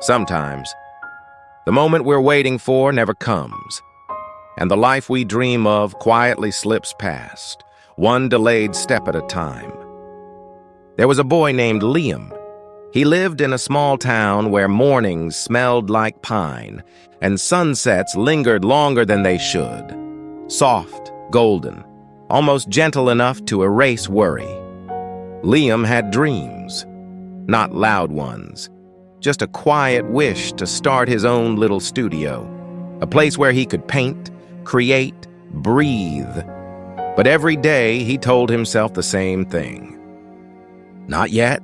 Sometimes, the moment we're waiting for never comes, and the life we dream of quietly slips past, one delayed step at a time. There was a boy named Liam. He lived in a small town where mornings smelled like pine, and sunsets lingered longer than they should. Soft, golden, almost gentle enough to erase worry. Liam had dreams, not loud ones, just a quiet wish to start his own little studio, a place where he could paint, create, breathe. But every day he told himself the same thing. Not yet.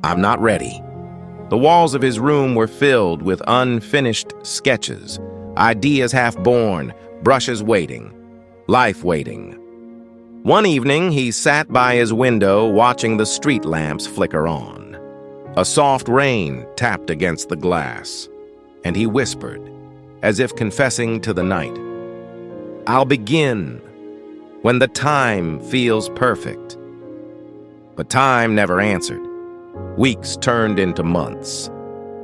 I'm not ready. The walls of his room were filled with unfinished sketches, ideas half-born, brushes waiting, life waiting. One evening, he sat by his window watching the street lamps flicker on. A soft rain tapped against the glass, and he whispered, as if confessing to the night, "I'll begin when the time feels perfect." But time never answered. Weeks turned into months.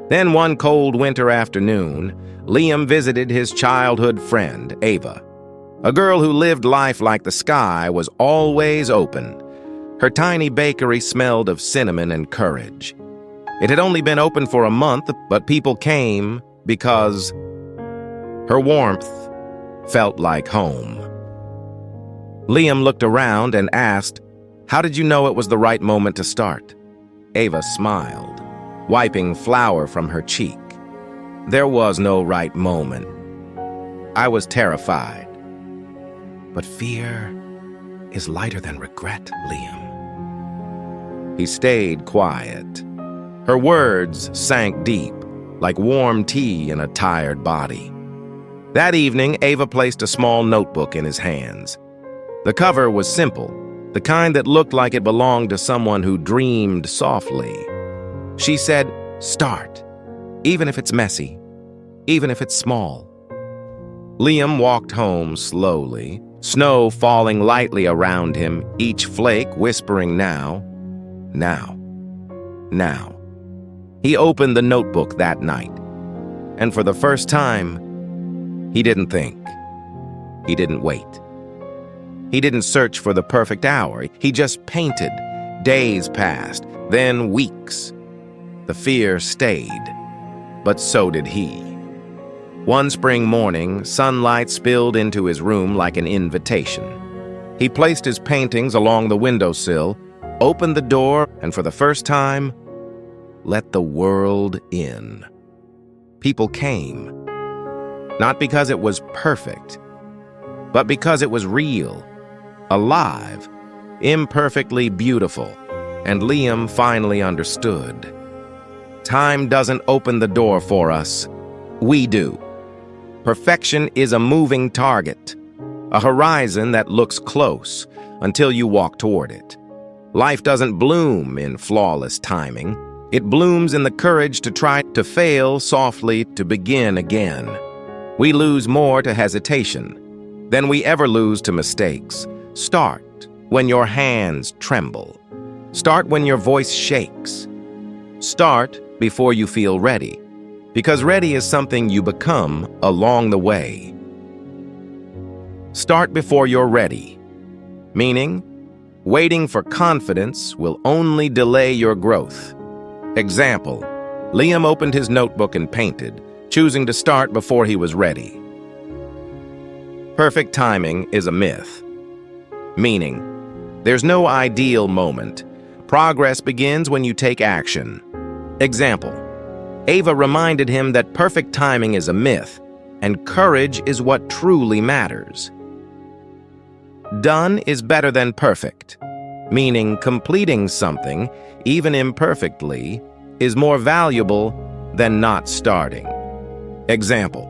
Then one cold winter afternoon, Liam visited his childhood friend, Ava. A girl who lived life like the sky was always open. Her tiny bakery smelled of cinnamon and courage. It had only been open for a month, but people came because her warmth felt like home. Liam looked around and asked, "How did you know it was the right moment to start?" Ava smiled, wiping flour from her cheek. "There was no right moment. I was terrified." "But fear is lighter than regret, Liam." He stayed quiet. Her words sank deep, like warm tea in a tired body. That evening, Ava placed a small notebook in his hands. The cover was simple, the kind that looked like it belonged to someone who dreamed softly. She said, "Start, even if it's messy, even if it's small." Liam walked home slowly, snow falling lightly around him, each flake whispering now, now, now. He opened the notebook that night, and for the first time, he didn't think. He didn't wait. He didn't search for the perfect hour. He just painted. Days passed, then weeks. The fear stayed, but so did he. One spring morning, sunlight spilled into his room like an invitation. He placed his paintings along the windowsill, opened the door, and for the first time, let the world in. People came, not because it was perfect, but because it was real. Alive, imperfectly beautiful, and Liam finally understood. Time doesn't open the door for us. We do. Perfection is a moving target, a horizon that looks close until you walk toward it. Life doesn't bloom in flawless timing. It blooms in the courage to try to fail softly to begin again. We lose more to hesitation than we ever lose to mistakes. Start when your hands tremble. Start when your voice shakes. Start before you feel ready, because ready is something you become along the way. Start before you're ready, meaning waiting for confidence will only delay your growth. Example, Liam opened his notebook and painted, choosing to start before he was ready. Perfect timing is a myth. Meaning, there's no ideal moment. Progress begins when you take action. Example, Ava reminded him that perfect timing is a myth, and courage is what truly matters. Done is better than perfect, meaning completing something, even imperfectly, is more valuable than not starting. Example,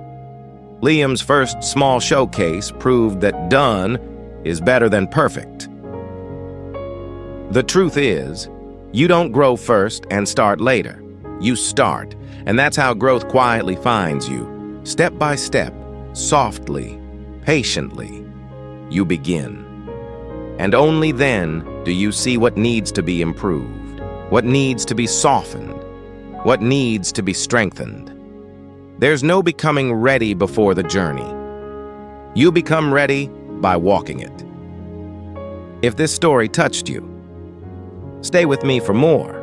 Liam's first small showcase proved that done is better than perfect. The truth is, you don't grow first and start later. You start, and that's how growth quietly finds you. Step by step, softly, patiently, you begin. And only then do you see what needs to be improved, what needs to be softened, what needs to be strengthened. There's no becoming ready before the journey. You become ready by walking it. If this story touched you, stay with me for more.